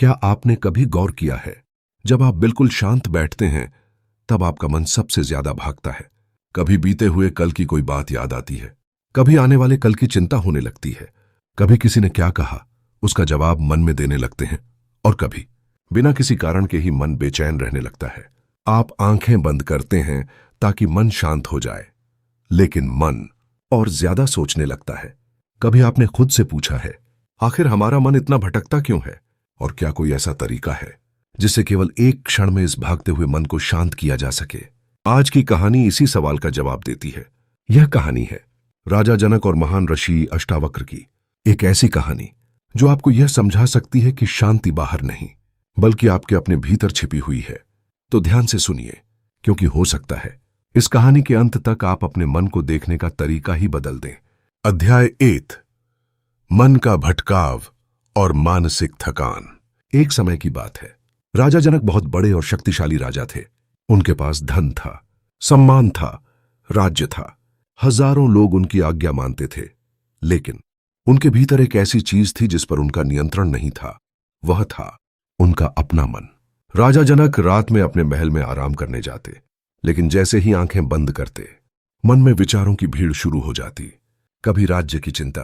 क्या आपने कभी गौर किया है, जब आप बिल्कुल शांत बैठते हैं तब आपका मन सबसे ज्यादा भागता है। कभी बीते हुए कल की कोई बात याद आती है, कभी आने वाले कल की चिंता होने लगती है, कभी किसी ने क्या कहा उसका जवाब मन में देने लगते हैं, और कभी बिना किसी कारण के ही मन बेचैन रहने लगता है। आप आंखें बंद करते हैं ताकि मन शांत हो जाए, लेकिन मन और ज्यादा सोचने लगता है। कभी आपने खुद से पूछा है, आखिर हमारा मन इतना भटकता क्यों है, और क्या कोई ऐसा तरीका है जिससे केवल एक क्षण में इस भागते हुए मन को शांत किया जा सके? आज की कहानी इसी सवाल का जवाब देती है। यह कहानी है राजा जनक और महान ऋषि अष्टावक्र की, एक ऐसी कहानी जो आपको यह समझा सकती है कि शांति बाहर नहीं बल्कि आपके अपने भीतर छिपी हुई है। तो ध्यान से सुनिए, क्योंकि हो सकता है इस कहानी के अंत तक आप अपने मन को देखने का तरीका ही बदल दें। अध्याय 8, मन का भटकाव और मानसिक थकान। एक समय की बात है, राजा जनक बहुत बड़े और शक्तिशाली राजा थे। उनके पास धन था, सम्मान था, राज्य था, हजारों लोग उनकी आज्ञा मानते थे। लेकिन उनके भीतर एक ऐसी चीज थी जिस पर उनका नियंत्रण नहीं था। वह था उनका अपना मन। राजा जनक रात में अपने महल में आराम करने जाते, लेकिन जैसे ही आंखें बंद करते, मन में विचारों की भीड़ शुरू हो जाती। कभी राज्य की चिंता,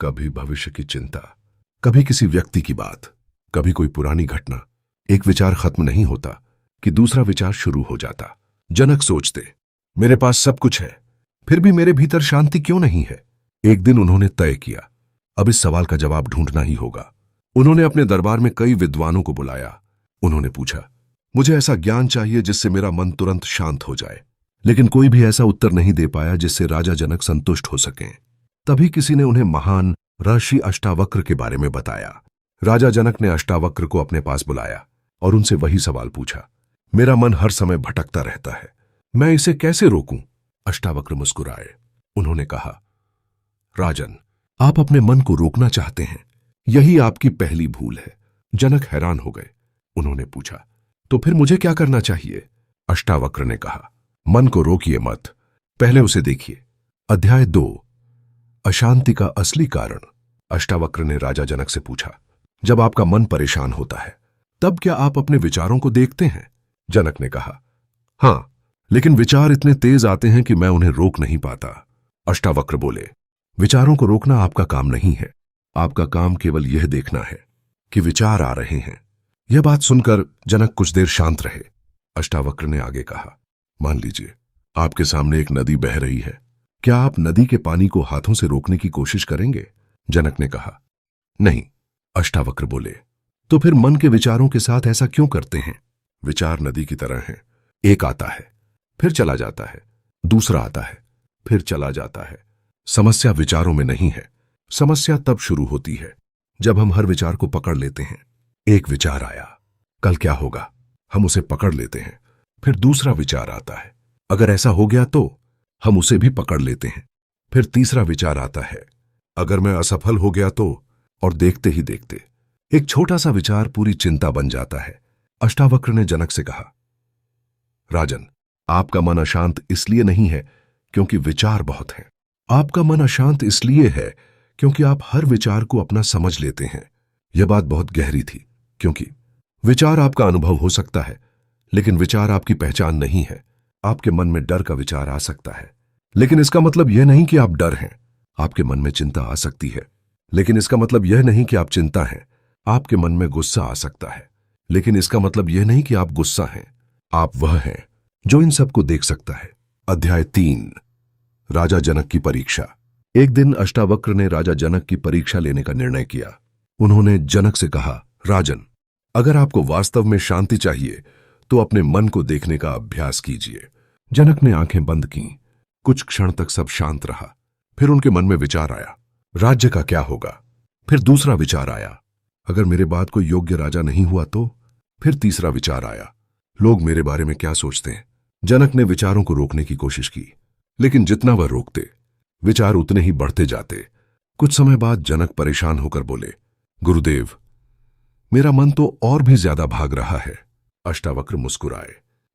कभी भविष्य की चिंता, कभी किसी व्यक्ति की बात, कभी कोई पुरानी घटना। एक विचार खत्म नहीं होता कि दूसरा विचार शुरू हो जाता। जनक सोचते, मेरे पास सब कुछ है, फिर भी मेरे भीतर शांति क्यों नहीं है? एक दिन उन्होंने तय किया, अब इस सवाल का जवाब ढूंढना ही होगा। उन्होंने अपने दरबार में कई विद्वानों को बुलाया। उन्होंने पूछा, मुझे ऐसा ज्ञान चाहिए जिससे मेरा मन तुरंत शांत हो जाए। लेकिन कोई भी ऐसा उत्तर नहीं दे पाया जिससे राजा जनक संतुष्ट हो सकें। तभी किसी ने उन्हें महान ऋषि अष्टावक्र के बारे में बताया। राजा जनक ने अष्टावक्र को अपने पास बुलाया और उनसे वही सवाल पूछा, मेरा मन हर समय भटकता रहता है, मैं इसे कैसे रोकूं? अष्टावक्र मुस्कुराए। उन्होंने कहा, राजन, आप अपने मन को रोकना चाहते हैं, यही आपकी पहली भूल है। जनक हैरान हो गए। उन्होंने पूछा, तो फिर मुझे क्या करना चाहिए? अष्टावक्र ने कहा, मन को रोकिए मत, पहले उसे देखिए। अध्याय 2, अशांति का असली कारण। अष्टावक्र ने राजा जनक से पूछा, जब आपका मन परेशान होता है तब क्या आप अपने विचारों को देखते हैं? जनक ने कहा, हां, लेकिन विचार इतने तेज आते हैं कि मैं उन्हें रोक नहीं पाता। अष्टावक्र बोले, विचारों को रोकना आपका काम नहीं है, आपका काम केवल यह देखना है कि विचार आ रहे हैं। यह बात सुनकर जनक कुछ देर शांत रहे। अष्टावक्र ने आगे कहा, मान लीजिए आपके सामने एक नदी बह रही है, क्या आप नदी के पानी को हाथों से रोकने की कोशिश करेंगे? जनक ने कहा, नहीं। अष्टावक्र बोले, तो फिर मन के विचारों के साथ ऐसा क्यों करते हैं? विचार नदी की तरह हैं, एक आता है, फिर चला जाता है, दूसरा आता है, फिर चला जाता है। समस्या विचारों में नहीं है, समस्या तब शुरू होती है जब हम हर विचार को पकड़ लेते हैं। एक विचार आया, कल क्या होगा? हम उसे पकड़ लेते हैं, फिर दूसरा विचार आता है, अगर ऐसा हो गया तो हम उसे भी पकड़ लेते हैं, फिर तीसरा विचार आता है, अगर मैं असफल हो गया तो, और देखते ही देखते एक छोटा सा विचार पूरी चिंता बन जाता है। अष्टावक्र ने जनक से कहा, राजन, आपका मन अशांत इसलिए नहीं है क्योंकि विचार बहुत हैं, आपका मन अशांत इसलिए है क्योंकि आप हर विचार को अपना समझ लेते हैं। यह बात बहुत गहरी थी, क्योंकि विचार आपका अनुभव हो सकता है, लेकिन विचार आपकी पहचान नहीं है। आपके मन में डर का विचार आ सकता है, लेकिन इसका मतलब यह नहीं कि आप डर हैं। आपके मन में चिंता आ सकती है, लेकिन इसका मतलब यह नहीं कि आप चिंता हैं। आपके मन में गुस्सा आ सकता है, लेकिन इसका मतलब यह नहीं कि आप गुस्सा हैं। आप वह हैं जो इन सबको देख सकता है। अध्याय 3, राजा जनक की परीक्षा। एक दिन अष्टावक्र ने राजा जनक की परीक्षा लेने का निर्णय किया। उन्होंने जनक से कहा, राजन, अगर आपको वास्तव में शांति चाहिए तो अपने मन को देखने का अभ्यास कीजिए। जनक ने आंखें बंद कीं। कुछ क्षण तक सब शांत रहा। फिर उनके मन में विचार आया, राज्य का क्या होगा? फिर दूसरा विचार आया, अगर मेरे बाद कोई योग्य राजा नहीं हुआ तो? फिर तीसरा विचार आया, लोग मेरे बारे में क्या सोचते हैं? जनक ने विचारों को रोकने की कोशिश की, लेकिन जितना वह रोकते, विचार उतने ही बढ़ते जाते। कुछ समय बाद जनक परेशान होकर बोले, गुरुदेव, मेरा मन तो और भी ज्यादा भाग रहा है। अष्टावक्र मुस्कुराए।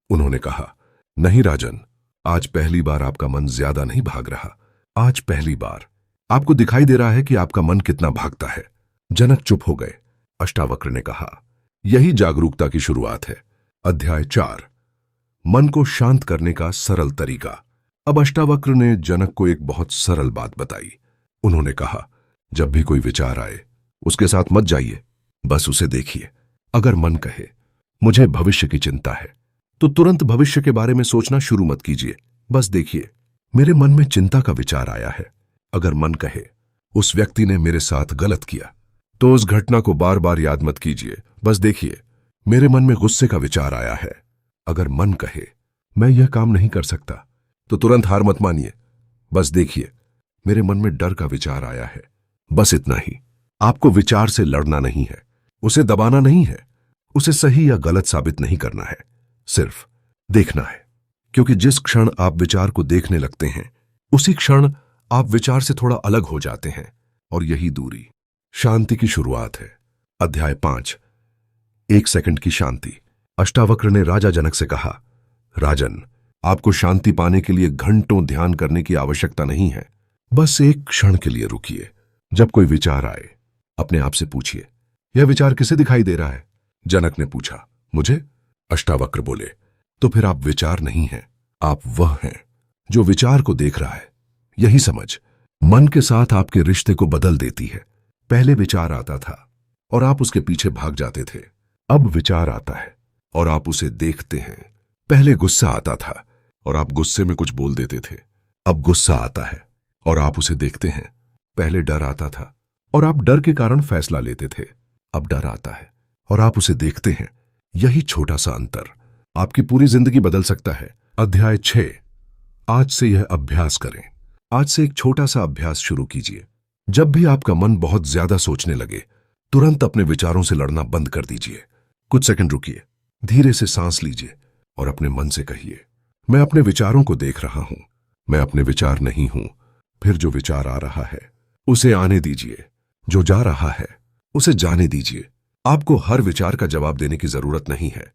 उन्होंने कहा, नहीं राजन, आज पहली बार आपका मन ज्यादा नहीं भाग रहा। आज पहली बार आपको दिखाई दे रहा है कि आपका मन कितना भागता है। जनक चुप हो गए। अष्टावक्र ने कहा, यही जागरूकता की शुरुआत है। अध्याय 4, मन को शांत करने का सरल तरीका। अब अष्टावक्र ने जनक को एक बहुत सरल बात बताई। उन्होंने कहा, जब भी कोई विचार आए उसके साथ मत जाइए, बस उसे देखिए। अगर मन कहे मुझे भविष्य की चिंता है, तो तुरंत भविष्य के बारे में सोचना शुरू मत कीजिए, बस देखिए मेरे मन में चिंता का विचार आया है। अगर मन कहे उस व्यक्ति ने मेरे साथ गलत किया, तो उस घटना को बार बार याद मत कीजिए, बस देखिए मेरे मन में गुस्से का विचार आया है। अगर मन कहे मैं यह काम नहीं कर सकता, तो तुरंत हार मत मानिए, बस देखिए मेरे मन में डर का विचार आया है। बस इतना ही। आपको विचार से लड़ना नहीं है, उसे दबाना नहीं है, उसे सही या गलत साबित नहीं करना है, सिर्फ देखना है। क्योंकि जिस क्षण आप विचार को देखने लगते हैं, उसी क्षण आप विचार से थोड़ा अलग हो जाते हैं, और यही दूरी शांति की शुरुआत है। अध्याय 5, 1 सेकंड की शांति। अष्टावक्र ने राजा जनक से कहा, राजन, आपको शांति पाने के लिए घंटों ध्यान करने की आवश्यकता नहीं है। बस एक क्षण के लिए रुकिए। जब कोई विचार आए, अपने आप से पूछिए, यह विचार किसे दिखाई दे रहा है? जनक ने पूछा, मुझे। अष्टावक्र बोले, तो फिर आप विचार नहीं हैं, आप वह हैं जो विचार को देख रहा है। यही समझ मन के साथ आपके रिश्ते को बदल देती है। पहले विचार आता था और आप उसके पीछे भाग जाते थे। अब विचार आता है और आप उसे देखते हैं। पहले गुस्सा आता था और आप गुस्से में कुछ बोल देते थे। अब गुस्सा आता है और आप उसे देखते हैं। पहले डर आता था और आप डर के कारण फैसला लेते थे। अब डर आता है और आप उसे देखते हैं। यही छोटा सा अंतर आपकी पूरी जिंदगी बदल सकता है। अध्याय 6, आज से यह अभ्यास करें। आज से एक छोटा सा अभ्यास शुरू कीजिए। जब भी आपका मन बहुत ज्यादा सोचने लगे, तुरंत अपने विचारों से लड़ना बंद कर दीजिए। कुछ सेकंड रुकिए, धीरे से सांस लीजिए और अपने मन से कहिए, मैं अपने विचारों को देख रहा हूं, मैं अपने विचार नहीं हूं। फिर जो विचार आ रहा है उसे आने दीजिए, जो जा रहा है उसे जाने दीजिए। आपको हर विचार का जवाब देने की जरूरत नहीं है,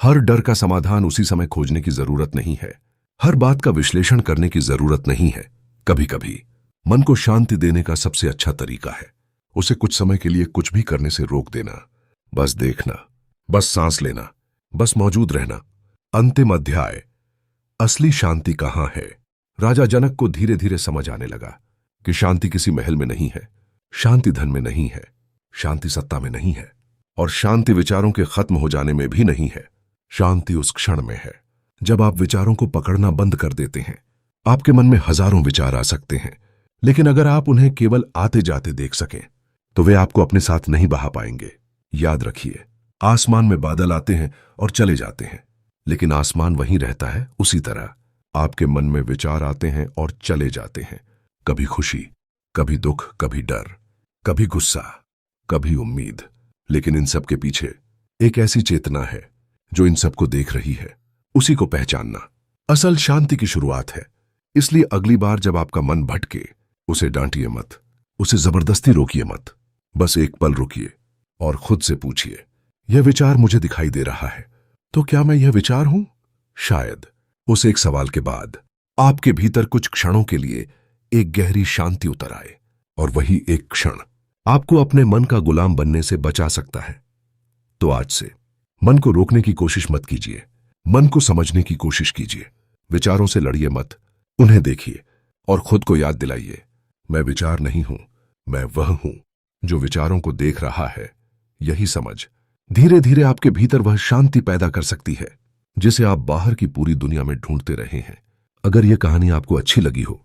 हर डर का समाधान उसी समय खोजने की जरूरत नहीं है, हर बात का विश्लेषण करने की जरूरत नहीं है। कभी कभी मन को शांति देने का सबसे अच्छा तरीका है उसे कुछ समय के लिए कुछ भी करने से रोक देना, बस देखना, बस सांस लेना, बस मौजूद रहना। अंतिम अध्याय, असली शांति कहां है। राजा जनक को धीरे धीरे समझ आने लगा कि शांति किसी महल में नहीं है, शांति धन में नहीं है, शांति सत्ता में नहीं है, और शांति विचारों के खत्म हो जाने में भी नहीं है। शांति उस क्षण में है जब आप विचारों को पकड़ना बंद कर देते हैं। आपके मन में हजारों विचार आ सकते हैं, लेकिन अगर आप उन्हें केवल आते जाते देख सकें, तो वे आपको अपने साथ नहीं बहा पाएंगे। याद रखिए, आसमान में बादल आते हैं और चले जाते हैं, लेकिन आसमान वहीं रहता है। उसी तरह आपके मन में विचार आते हैं और चले जाते हैं, कभी खुशी, कभी दुख, कभी डर, कभी गुस्सा, कभी उम्मीद। लेकिन इन सब के पीछे एक ऐसी चेतना है जो इन सबको देख रही है। उसी को पहचानना असल शांति की शुरुआत है। इसलिए अगली बार जब आपका मन भटके, उसे डांटिए मत, उसे जबरदस्ती रोकिए मत। बस एक पल रुकिए और खुद से पूछिए, यह विचार मुझे दिखाई दे रहा है, तो क्या मैं यह विचार हूं? शायद उस एक सवाल के बाद आपके भीतर कुछ क्षणों के लिए एक गहरी शांति उतर आए, और वही एक क्षण आपको अपने मन का गुलाम बनने से बचा सकता है। तो आज से मन को रोकने की कोशिश मत कीजिए, मन को समझने की कोशिश कीजिए। विचारों से लड़िए मत, उन्हें देखिए और खुद को याद दिलाइए, मैं विचार नहीं हूं, मैं वह हूं जो विचारों को देख रहा है। यही समझ धीरे धीरे आपके भीतर वह शांति पैदा कर सकती है जिसे आप बाहर की पूरी दुनिया में ढूंढते रहे हैं। अगर यह कहानी आपको अच्छी लगी हो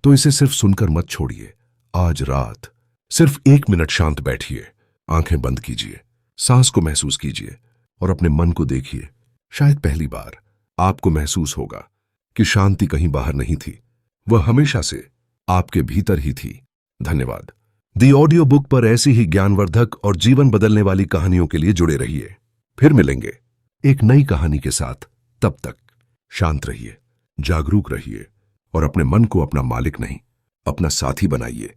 तो इसे सिर्फ सुनकर मत छोड़िए। आज रात सिर्फ 1 मिनट शांत बैठिए, आंखें बंद कीजिए, सांस को महसूस कीजिए और अपने मन को देखिए। शायद पहली बार आपको महसूस होगा कि शांति कहीं बाहर नहीं थी, वह हमेशा से आपके भीतर ही थी। धन्यवाद। दी ऑडियो बुक पर ऐसी ही ज्ञानवर्धक और जीवन बदलने वाली कहानियों के लिए जुड़े रहिए। फिर मिलेंगे एक नई कहानी के साथ। तब तक शांत रहिए, जागरूक रहिए और अपने मन को अपना मालिक नहीं, अपना साथी बनाइए।